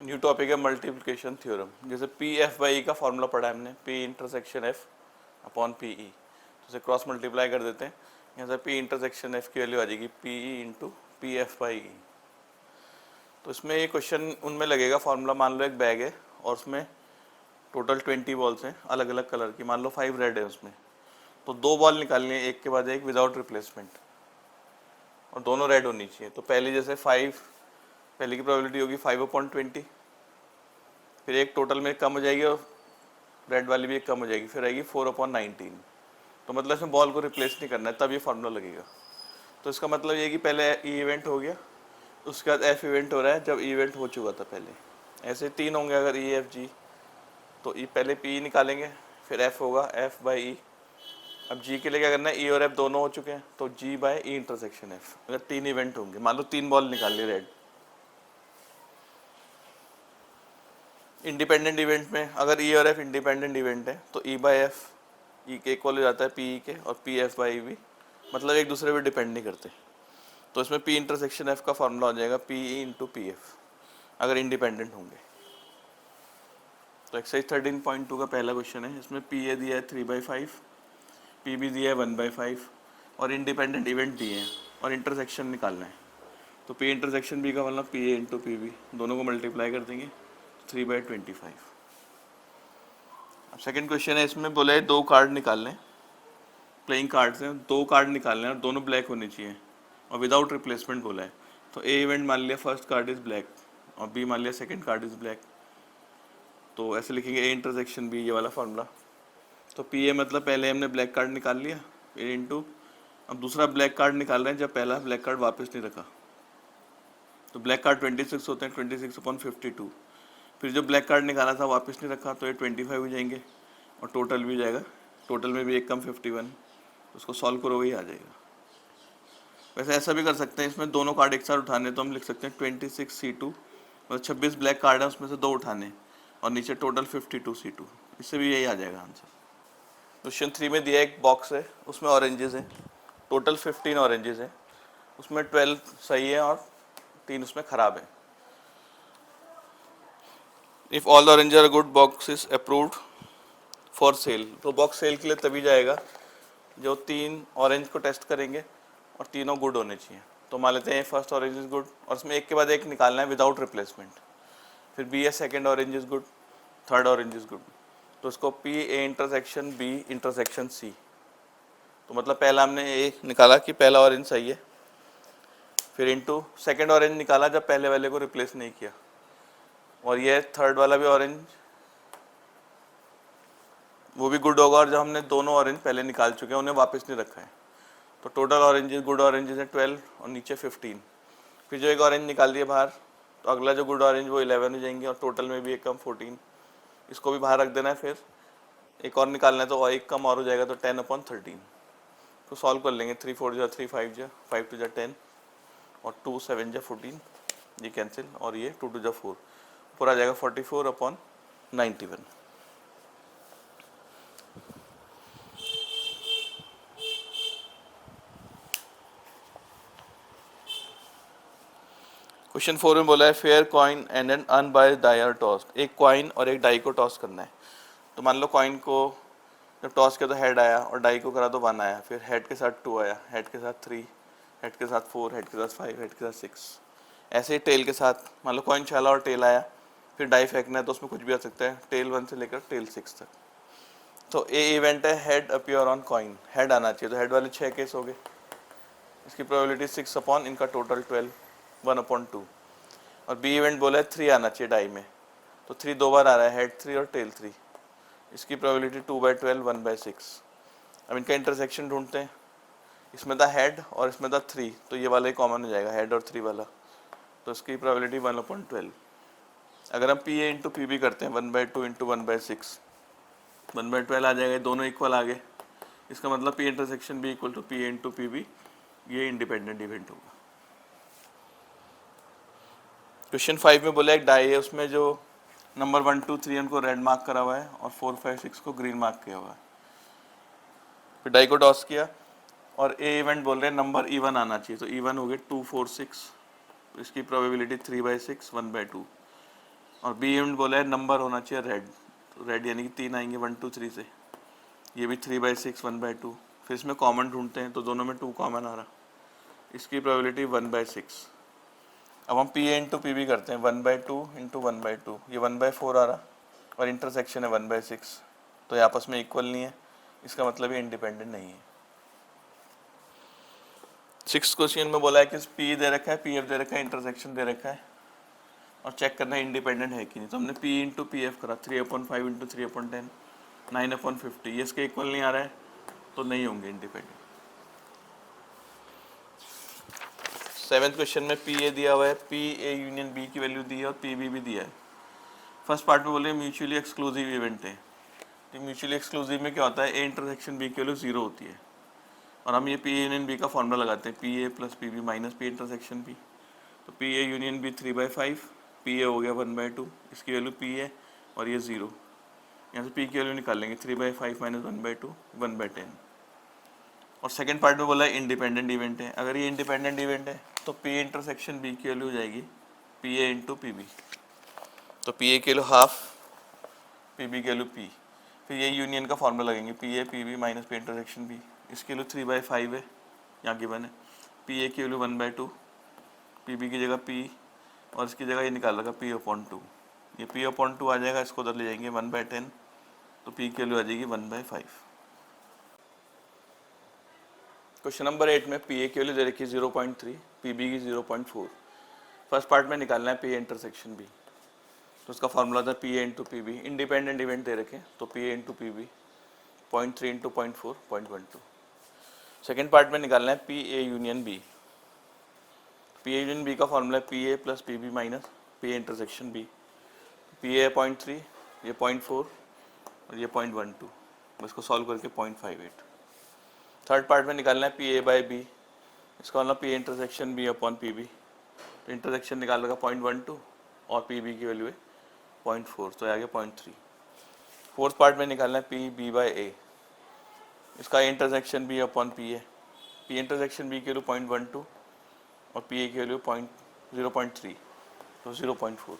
New topic है multiplication theorem. जैसे P F by E का फॉर्मूला पढ़ा है हमने, P intersection F upon P E, तो उसे क्रॉस मल्टीप्लाई कर देते हैं। यहाँ से पी इंटरसेक्शन एफ की वैल्यू आ जाएगी P E into P F by E. तो इसमें ये क्वेश्चन उनमें लगेगा फॉर्मूला, मान लो एक बैग है और उसमें टोटल 20 बॉल्स हैं अलग अलग कलर की, मान लो 5 रेड है उसमें, तो 2 बॉल निकालनी है एक के बाद एक विदाउट रिप्लेसमेंट, और दोनों रेड होनी चाहिए। तो पहली जैसे 5, पहले की प्रोबेबिलिटी होगी 5/20, फिर एक टोटल में कम हो जाएगी और रेड वाली भी एक कम हो जाएगी, फिर आएगी 4/19। तो मतलब इसमें बॉल को रिप्लेस नहीं करना है, तब ये फार्मूला लगेगा। तो इसका मतलब ये कि पहले ई इवेंट हो गया, उसके बाद एफ इवेंट हो रहा है जब ई इवेंट हो चुका था पहले। ऐसे 3 होंगे अगर ई एफ जी, तो ई पहले पी निकालेंगे, फिर एफ होगा एफ बाई ई। अब जी के लिए क्या करना है, ई और एफ दोनों हो चुके हैं, तो जी बाय ई इंटरसेक्शन एफ। अगर 3 इवेंट होंगे, मान लो 3 बॉल निकाल ली रेड। इंडिपेंडेंट इवेंट में अगर ई और एफ इंडिपेंडेंट इवेंट है तो ई बाय एफ ई के इक्वल हो जाता है पी ई के, और पी एफ बाई ई भी, मतलब एक दूसरे पे डिपेंड नहीं करते। तो इसमें पी इंटरसेक्शन एफ का फॉर्मूला हो जाएगा P E into P F अगर इंडिपेंडेंट होंगे। तो एक्सरसाइज 13.2 का पहला क्वेश्चन है, इसमें पी ए दिया है 3/5, पी बी दिया है 1/5 और इंडिपेंडेंट इवेंट दिए हैं और इंटरसेक्शन निकालना है। तो पी इंटरसेक्शन बी का मतलब P A into P B, दोनों को मल्टीप्लाई कर देंगे 3/25। अब सेकंड क्वेश्चन है, इसमें बोला है 2 कार्ड निकालने, प्लेइंग कार्ड्स हैं, 2 कार्ड निकालने हैं और दोनों ब्लैक होने चाहिए और विदाउट रिप्लेसमेंट बोला है। तो ए इवेंट मान लिया फर्स्ट कार्ड इज़ ब्लैक और बी मान लिया सेकंड कार्ड इज़ ब्लैक, तो ऐसे लिखेंगे ए इंटरसेक्शन बी, ये वाला फार्मूला। तो पी ए मतलब पहले हमने ब्लैक कार्ड निकाल लिया, फिर इंटू अब दूसरा ब्लैक कार्ड निकाल रहे हैं जब पहला ब्लैक कार्ड वापस नहीं रखा। तो ब्लैक कार्ड 26 होते हैं, 26/52। फिर जो ब्लैक कार्ड निकाला था वापस नहीं रखा, तो ये 25 हो जाएंगे और टोटल भी जाएगा, टोटल में भी एक कम 51, उसको सॉल्व करोगे ही आ जाएगा। वैसे ऐसा भी कर सकते हैं, इसमें दोनों कार्ड एक साथ उठाने, तो हम लिख सकते हैं 26C2, मतलब 26 ब्लैक कार्ड है उसमें से 2 उठाने और नीचे टोटल 52C2, इससे भी यही आ जाएगा आंसर। क्वेश्चन 3 में दिया एक बॉक्स है, उसमें ऑरेंजेस हैं, टोटल 15 ऑरेंजेस हैं, उसमें 12 सही है और 3 उसमें ख़राब है। If all the orange are good, box is approved for sale. तो बॉक्स सेल के लिए तभी जाएगा जो 3 ऑरेंज को टेस्ट करेंगे और तीनों गुड होने चाहिए। तो मान लेते हैं फर्स्ट ऑरेंज इज गुड और उसमें एक के बाद एक निकालना है विदाउट रिप्लेसमेंट, फिर बी है second orange is good, third orange is good, तो उसको P A intersection B intersection C. तो मतलब पहला हमने ए निकाला कि पहला ऑरेंज सही है, फिर इंटू सेकेंड ऑरेंज निकाला जब पहले वाले को रिप्लेस नहीं किया, और ये थर्ड वाला भी ऑरेंज वो भी गुड होगा, और जब हमने दोनों ऑरेंज पहले निकाल चुके हैं उन्हें वापस नहीं रखा है, तो टोटल ऑरेंजेस गुड ऑरेंजेस है 12 और नीचे 15। फिर जो एक ऑरेंज निकाल दिया बाहर, तो अगला जो गुड ऑरेंज वो 11 हो जाएंगे और टोटल में भी एक कम 14, इसको भी बाहर रख देना है। फिर एक और निकालना है तो एक कम और हो जाएगा, तो 10/13। तो सॉल्व कर लेंगे, 3 4 3 5 5 2 10 और 2 7 14, ये कैंसिल और ये 2 2 4, पूरा आ जाएगा 44/91। क्वेश्चन 4 में बोला है fair coin and an unbiased die are tossed. एक कॉइन और एक डाई को टॉस करना है। तो मान लो कॉइन को जब टॉस किया तो हेड आया और डाई को करा तो 1 आया, फिर हेड के साथ 2 आया, हेड के साथ 3, हेड के साथ 4, हेड के साथ 5, हेड के साथ 6। ऐसे ही टेल के साथ, मान लो कॉइन छाला और टेल आया, फिर डाई फेंकना है तो उसमें कुछ भी आ सकता है, टेल 1 से लेकर टेल 6 तक। तो ए इवेंट है head appear on coin, head आना चाहिए, तो हेड वाले 6 केस हो गए, इसकी प्रोबेबिलिटी 6 अपॉन इनका टोटल 12, 1/2। और बी इवेंट बोला है 3 आना चाहिए डाई में, तो 3 2 बार आ रहा है, हेड 3 और टेल 3, इसकी प्रोबेबिलिटी 2/12, 1/6। अब इनका इंटरसेक्शन ढूंढते हैं, इसमें था हेड और इसमें था 3, तो ये वाला ही कॉमन हो जाएगा, हेड और 3 वाला, तो इसकी प्रोबेबिलिटी 1/12। अगर हम P A into P B करते हैं 1/2 इंटू 1/6, 1/12 आ जाएगा, दोनों इक्वल आ गए, इसका मतलब P intersection B equal to P A into P B, ये इंडिपेंडेंट इवेंट होगा। क्वेश्चन 5 में बोला एक डाई है, उसमें जो नंबर 1 2 3 उनको रेड मार्क करा हुआ है और 4 5 6 को ग्रीन मार्क किया हुआ है। फिर डाई को टॉस किया और ए इवेंट बोल रहे हैं नंबर इवन आना चाहिए, तो इवन हो गए 2 4 6, तो इसकी प्रोबेबिलिटी 3/6, 1/2। और बी इवेंट बोला है नंबर होना चाहिए रेड, रेड यानी कि 3 आएंगे 1 2 3 से, ये भी 3/6 1/2, फिर इसमें कॉमन ढूंढते हैं तो दोनों में 2 कॉमन आ रहा, इसकी प्रोबेबिलिटी 1/6। अब हम P A into P B करते हैं, 1/2 इंटू 1/2, ये 1/4 आ रहा और इंटरसेक्शन है 1/6, तो ये आपस में इक्वल नहीं है, इसका मतलब ये इंडिपेंडेंट नहीं है। 6th क्वेश्चन में बोला है कि पी दे रखा है, पी एफ दे रखा है, इंटरसेक्शन दे रखा है और चेक करना है इंडिपेंडेंट है कि नहीं। तो हमने पी इंटू पी एफ करा, 3/5 इंटू 3/10, 9/50, ये इसके इक्वल नहीं आ रहा है तो नहीं होंगे इंडिपेंडेंट। 7th क्वेश्चन में पी ए दिया हुआ है, पी ए यूनियन बी की वैल्यू दी है और पी बी भी दिया है। फर्स्ट पार्ट में बोले म्यूचुअली एक्सक्लूसिव इवेंट है, तो म्यूचुअली एक्सक्लूसिव में क्या होता है, ए इंटरसेक्शन बी की वैल्यू 0 होती है और हम ये पी ए यूनियन बी का फॉर्मूला लगाते हैं, P A plus P B minus P intersection B. तो P A union B 3/5, P A हो गया 1/2, इसकी वैल्यू पी ए और ये 0, यहाँ से पी की वैल्यू निकाल लेंगे, 3/5 माइनस 1/2 1/10। और सेकंड पार्ट में बोला है इंडिपेंडेंट इवेंट है, अगर ये इंडिपेंडेंट इवेंट है तो पी इंटरसेक्शन बी की वैल्यू हो जाएगी P A into P B, तो पी ए की वैल्यू हाफ, पी बी की वैल्यू पी, फिर ये यूनियन का फॉर्मूला लगेंगे, P A P B minus P intersection B, इसकी वैल्यू 3/5 है यहाँ गिवन है, पी ए की वैल्यू 1/2, पी बी की जगह पी और इसकी जगह ये निकाल लगा p/2, ये p/2 आ जाएगा, इसको उधर ले जाएंगे 1/10, तो p की वैल्यू आ जाएगी 1/5। क्वेश्चन नंबर 8 में पी ए की वैल्यू दे रखी है 0.3, पी बी की 0.4। फर्स्ट पार्ट में निकालना है पी ए इंटरसेक्शन बी, तो उसका फॉर्मूला था P A into P B, independent event दे रखे तो P A into P B 0.3 into 0.4 0.12। Second part में निकालना है P A union B, P A union B का फॉर्मूला है P A plus P B minus P A intersection B, P A 0.3, ये 0.4 और ये 0.12, इसको सॉल्व करके 0.58। थर्ड पार्ट में निकालना है पी ए बाई बी, इसका मतलब P intersection B upon P B, तो इंटरसेक्शन निकाल लगा 0.12 और पी बी की वैल्यू है 0.4, तो आ गया 0.3। फोर्थ पार्ट में निकालना है पी बी बाई ए, इसका intersection B upon P A, P intersection B की वैल्यू 0.12 और पी ए की वैल्यू 0.3, तो 0.4।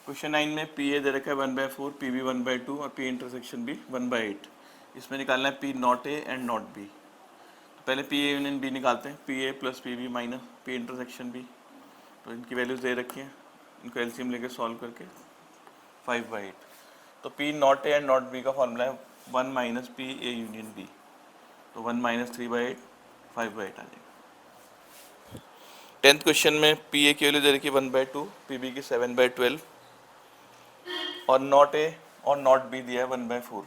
क्वेश्चन 9 में पी ए दे रखा है 1/4, पी बी 1/2 और पी इंटरसेक्शन बी 1/8। इसमें निकालना है P not A and not B, तो पहले पी ए यूनियन बी निकालते हैं, P A plus P B minus P intersection B, तो इनकी वैल्यूज दे रखी हैं, इनको एलसीएम लेके सॉल्व करके 5/8। तो P not A and not B का फॉर्मूला है 1 minus P A union B, तो 1 माइनस 3/8 5/8 आ जाएगा। 10th क्वेश्चन में पी ए की वैल्यू दे रखी है 1/2, पी बी की 7/12 और नॉट ए और नॉट बी दिया है 1/4।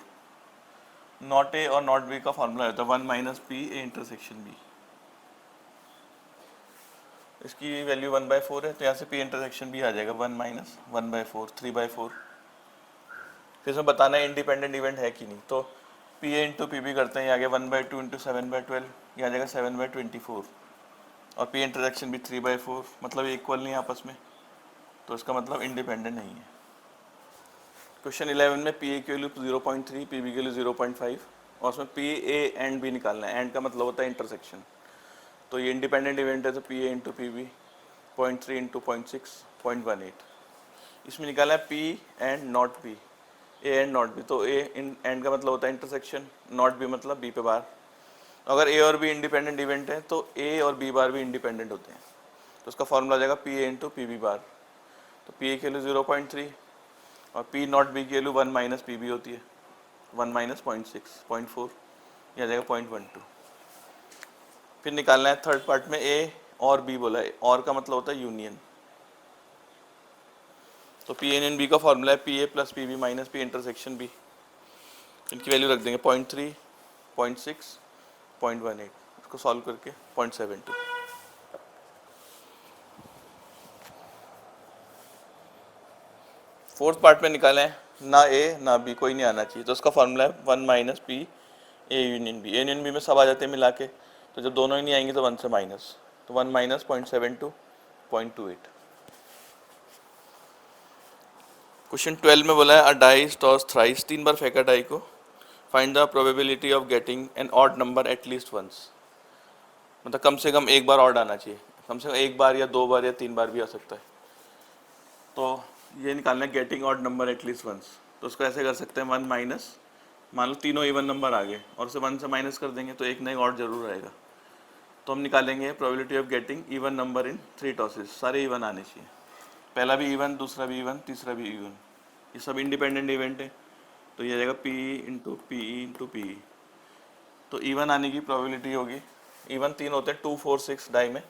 नॉट ए और नॉट बी का फॉर्मूला होता है 1 minus P A intersection B, इसकी वैल्यू 1/4 है तो यहाँ से पी इंटरसेक्शन बी आ जाएगा 1 माइनस 1/4 3/4। फिर इसमें बताना है इंडिपेंडेंट इवेंट है कि नहीं, तो P A into P B करते हैं, ये आ गया 1/2 इंटू 7/12, ये आ जाएगा 7/24 और पी इंटरसेक्शन भी 3/4, मतलब इक्वल नहीं है आपस में, तो इसका मतलब इंडिपेंडेंट नहीं है। क्वेश्चन 11 में पी ए की वैल्यू 0.3, पी बी की वैल्यू 0.5 और उसमें पी ए एंड बी निकालना है, एंड का मतलब होता है इंटरसेक्शन, तो ये इंडिपेंडेंट इवेंट है तो P A into P B 0.3 into 0.6 0.18। इसमें निकाला है P and not B, A and not B, तो ए एंड का मतलब होता है इंटरसेक्शन, नॉट बी मतलब बी पे बार। अगर ए और बी इंडिपेंडेंट इवेंट है तो ए और बी बार भी इंडिपेंडेंट होते हैं, तो उसका फॉर्मूला आ जाएगा P A into P B bar, तो पी ए की वैल्यू 0.3 और पी नॉट बी की वैल्यू 1 माइनस पी बी होती है, 1 माइनस 0.6 0.4, यह आ जाएगा 0.12। फिर निकालना है थर्ड पार्ट में ए और बी बोला है, और का मतलब होता है यूनियन, तो पी एन एन बी का फॉर्मूला है P A plus P B minus P intersection B, इनकी वैल्यू रख देंगे 0.3 0.6 0.18, इसको सॉल्व करके 0.72। फोर्थ पार्ट में निकाले हैं, ना ए ना बी कोई नहीं आना चाहिए, तो उसका फॉर्मूला है 1 minus P A union B, A union B में सब आ जाते हैं मिला के, तो जब दोनों ही नहीं आएंगे तो 1 से माइनस, तो 1 माइनस 0.72 0.28। क्वेश्चन 12 में बोला है अ डाइस टॉस थ्राइस, 3 बार फेंका डाई को, find the probability of getting an odd number at least once, मतलब कम से कम एक बार ऑड आना चाहिए, कम से कम एक बार या 2 बार या 3 बार भी आ सकता है। तो ये निकालना है getting odd number at least once. तो उसको ऐसे कर सकते हैं 1 माइनस, मान लो तीनों इवन नंबर आ गए और उसे 1 से माइनस कर देंगे तो एक ना एक ऑड जरूर रहेगा। तो हम निकालेंगे probability of getting even number in 3 tosses, सारे इवन आने चाहिए, पहला भी इवन, दूसरा भी इवन, तीसरा भी इवन, ये सब इंडिपेंडेंट इवेंट है। तो ये जाएगा P into P into P. तो इवन आने की प्रोबेबिलिटी होगी, इवन 3 होते हैं 2 4 6 डाई में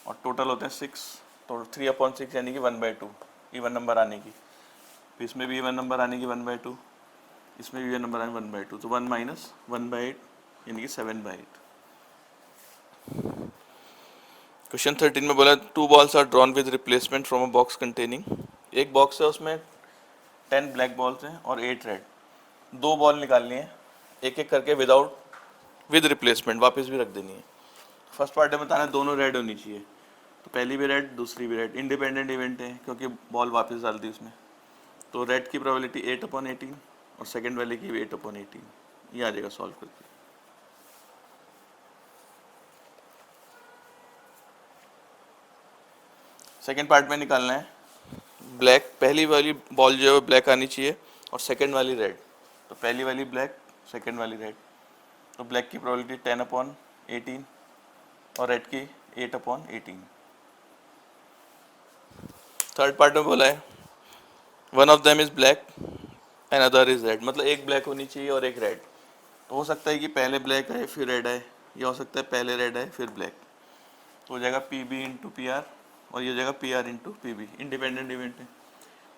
और टोटल होते हैं 6, तो 3/6 यानी कि 1/2 इवन नंबर आने की। तो इसमें भी इवन नंबर आने की 1/2, इसमें भी इवन नंबर आने 1/2, तो 1 माइनस 1/8 यानी कि 7/8। क्वेश्चन 13 में बोला 2 balls are drawn with replacement from a box containing, एक बॉक्स है उसमें 10 ब्लैक बॉल्स हैं और 8 रेड, 2 बॉल निकालनी है एक एक करके विदाउट विद रिप्लेसमेंट, वापस भी रख देनी है। फर्स्ट पार्ट में बताना है दोनों रेड होनी चाहिए, तो पहली भी रेड दूसरी भी रेड, इंडिपेंडेंट इवेंट है क्योंकि बॉल वापस डाल दी उसमें। तो रेड की प्रोबेबिलिटी 8/18 और सेकेंड वाले की भी 8/18, ये आ जाएगा सॉल्व करके। सेकेंड पार्ट में निकालना है ब्लैक, पहली वाली बॉल जो है वो ब्लैक आनी चाहिए और सेकेंड वाली रेड, तो पहली वाली ब्लैक सेकेंड वाली रेड, तो ब्लैक की प्रोबेबिलिटी 10/18 और रेड की 8/18। थर्ड पार्ट में बोला है one of them is black and other is red, मतलब एक ब्लैक होनी चाहिए और एक रेड। तो हो सकता है कि पहले ब्लैक आए फिर रेड आए, या हो सकता है पहले रेड आए फिर ब्लैक। तो हो जाएगा P B into P R और ये हो जाएगा P R into P B, independent event है।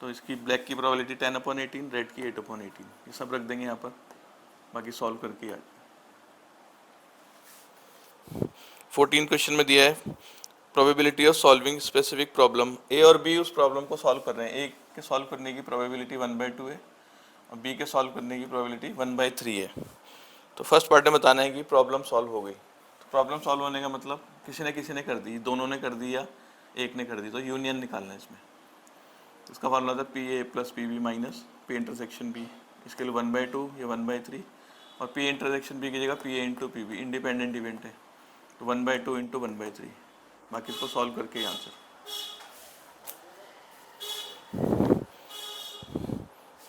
तो इसकी ब्लैक की प्रोबेबिलिटी 10/18, रेड की 8/18, ये सब रख देंगे यहाँ पर, बाकी सॉल्व करके आ। 14 क्वेश्चन में दिया है probability of solving specific problem, A और बी उस प्रॉब्लम को सॉल्व कर रहे हैं, ए के सॉल्व करने की प्रोबेबिलिटी 1/2 है और बी के सॉल्व करने की प्रोबेबिलिटी 1/3 है। तो फर्स्ट पार्ट में बताना है कि प्रॉब्लम सॉल्व हो गई। तो प्रॉब्लम सॉल्व होने का मतलब किसी ने कर दी, दोनों ने कर दी या एक ने कर दी, तो यूनियन निकालना है इसमें। इसका फॉर्मूला था P A plus P B minus P intersection B, इसके लिए 1/2 या 1/3 और पी इंटरसेक्शन बी की जगह P A into P B, independent event है, तो 1/2 इंटू 1/3, बाकी इसको सॉल्व करके आंसर।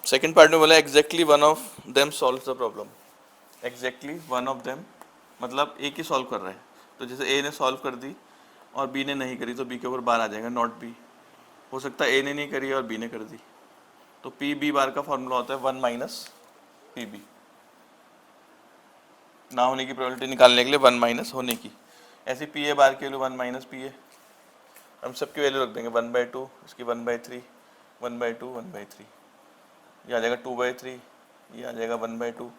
सेकेंड पार्ट में बोला exactly one of them solve the problem, exactly one of them मतलब एक ही सॉल्व कर रहा है, तो जैसे ए ने सॉल्व कर दी और बी ने नहीं करी तो बी के ऊपर बार आ जाएगा, नॉट बी। हो सकता है ए ने नहीं करी और बी ने कर दी, तो पी बी बार का फॉर्मूला होता है 1 माइनस पी बी, ना होने की प्रोबेबिलिटी निकालने के लिए 1 माइनस होने की। ऐसी पी ए बार के लिए 1 माइनस पी ए, हम सबकी वैल्यू रख देंगे 1/2, इसकी 1/3, 1/2, 1/3, ये आ जाएगा 2/3, ये आ जाएगा 1/2,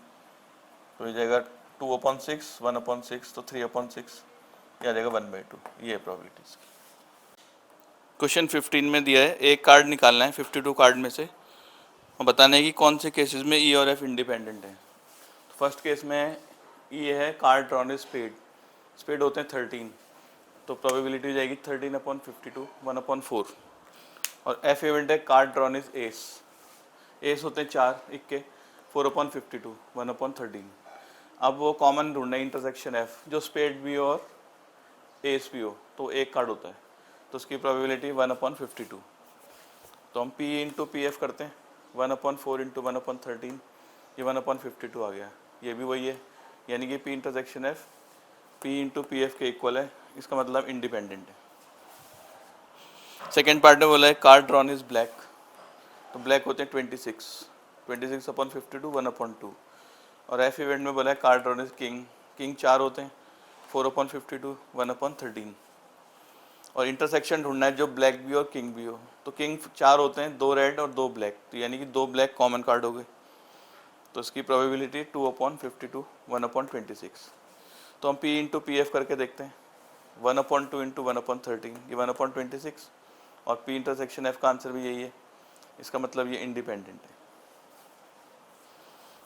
तो ये जाएगा 2/6, 1/6, तो 3/6, ये आ जाएगा 1/2, ये है प्रोबेबिलिटीज। क्वेश्चन 15 में दिया है एक कार्ड निकालना है 52 कार्ड में से और बताना है कि कौन से केसेस में ई और एफ इंडिपेंडेंट है। फर्स्ट केस में ये है card drawn is spade, spade होते हैं 13, तो प्रोबेबिलिटी हो जाएगी 13/52, 1/4। और एफ इवेंट है card drawn is S, S होते हैं 4 इक्के, 4/52, 1/13। अब वो कॉमन ढूंढना है इंटरसेक्शन एफ, जो स्पेड भी हो और एस भी हो, तो एक कार्ड होता है, तो उसकी प्रोबेबिलिटी 1/52। तो हम पी इंटू पी एफ करते हैं, 1/4 इंटू 1/13, ये 1/52 आ गया, ये भी वही है, यानी कि P intersection F P into P F के इक्वल है, इसका मतलब इंडिपेंडेंट है। सेकेंड पार्ट में बोला है कार्ड ड्रॉन इज ब्लैक, तो ब्लैक होते हैं 26/52, 1/2। और एफ इवेंट में बोला है card drawn is king, king 4 होते हैं, 4/52, 1/13। और इंटरसेक्शन ढूंढना है जो ब्लैक भी हो और किंग भी हो, तो किंग 4 होते हैं, 2 रेड और 2 ब्लैक, तो यानी कि 2 ब्लैक कॉमन कार्ड हो गए, तो इसकी प्रोबेबिलिटी 2/52, 1/26। तो हम पी इंटू पी एफ करके देखते हैं, 1/2 इंटू 1/13, ये 1/26, और पी इंटरसेक्शन एफ का आंसर भी यही है, इसका मतलब ये इंडिपेंडेंट है।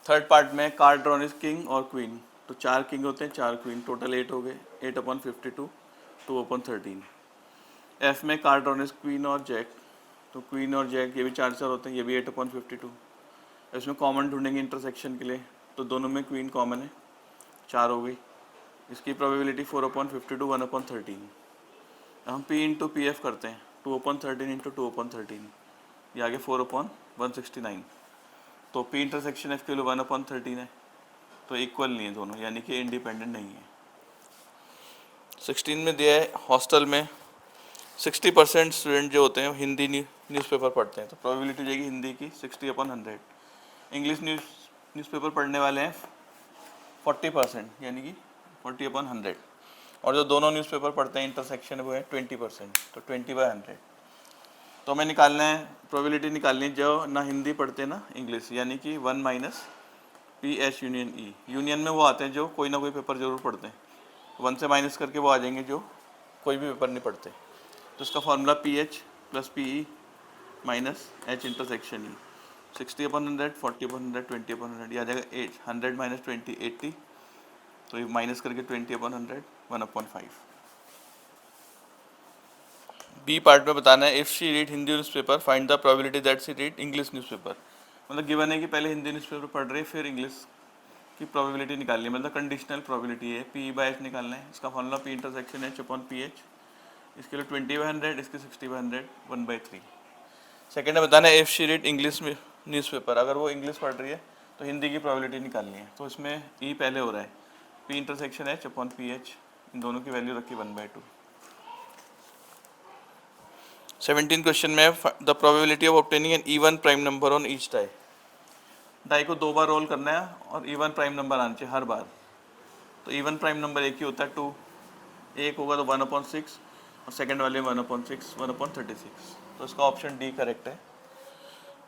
थर्ड पार्ट में कार्ड ड्रॉन इज किंग और क्वीन, तो 4 किंग होते हैं 4 क्वीन, टोटल 8 हो गए, 8/52, 2/13। एफ में कार्ड ड्रॉन इज क्वीन और जैक, तो क्वीन और जैक ये भी 4 होते हैं, ये भी 8/52। इसमें कॉमन ढूंढेंगे इंटरसेक्शन के लिए, तो दोनों में क्वीन कॉमन है, 4 हो गई, इसकी प्रोबेबिलिटी 4/52, 1/13। हम पी इंटू पी एफ करते हैं, 2/13 इंटू 2/13, ये आगे 4/169, तो पी इंटरसेक्शन एफ की वैल्यू 1/13 है, तो इक्वल नहीं है दोनों, यानी कि इंडिपेंडेंट नहीं है। 16 में दिया है हॉस्टल में 60% स्टूडेंट जो होते हैं हिंदी न्यूज़पेपर पढ़ते हैं, तो प्रोबेबिलिटी जाएगी हिंदी की 60/100। इंग्लिश न्यूज़पेपर पढ़ने वाले हैं 40%, यानी कि 40/100, और जो दोनों न्यूज़पेपर पढ़ते हैं इंटरसेक्शन वो है 20%, तो 20/100। तो हमें निकालना है, प्रोबेबिलिटी निकालनी है जो ना हिंदी पढ़ते ना इंग्लिश, यानी कि 1 - PH यूनियन E। यूनियन में वो आते हैं जो कोई ना कोई पेपर जरूर पढ़ते हैं, 1 से माइनस करके वो आ जाएंगे जो कोई भी पेपर नहीं पढ़ते। तो इसका formula PH + PE - H intersection E, 60/100, 40/100, 20/100, ये आ जाएगा 100 - 20 80, तो ये माइनस करके 20/100 1/5। बी पार्ट में बताना है if she read Hindi newspaper find the probability that she read English newspaper. मतलब गिवन है कि पहले हिंदी न्यूज़पेपर पढ़ रही है फिर इंग्लिश की प्रोबेबिलिटी निकालनी है, मतलब कंडीशनल प्रोबेबिलिटी है। PE/H निकालना है, इसका फॉर्मूला P इंटरसेक्शन H/PH, इसके लिए 20/100, इसके 60/100 1/3। सेकेंड में बताना है if she read English newspaper, अगर वो इंग्लिश पढ़ रही है तो हिंदी की प्रोबेबिलिटी निकालनी है, तो इसमें E पहले हो रहा है, P इंटरसेक्शन H/PH, इन दोनों की वैल्यू रखी 1/2। 17 क्वेश्चन में the probability of obtaining an even prime number on each die. Die को 2 बार रोल करना है और इवन प्राइम नंबर आना चाहिए हर बार। तो इवन प्राइम नंबर एक ही होता है 2, एक होगा तो 1/6 और सेकंड वाले 1/6 1/36, तो इसका ऑप्शन डी करेक्ट है।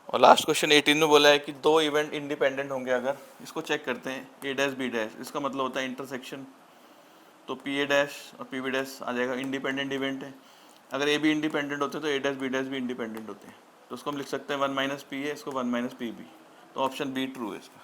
और लास्ट क्वेश्चन 18 में बोला है कि 2 इवेंट इंडिपेंडेंट होंगे, अगर इसको चेक करते हैं A' B', इसका मतलब होता है इंटरसेक्शन, तो PA' और PB' आ जाएगा, इंडिपेंडेंट इवेंट है। अगर A B इंडिपेंडेंट होते हैं तो A' B' भी इंडिपेंडेंट होते हैं, तो उसको हम लिख सकते हैं 1 - PA, इसको 1 - PB, तो ऑप्शन बी ट्रू है इसका।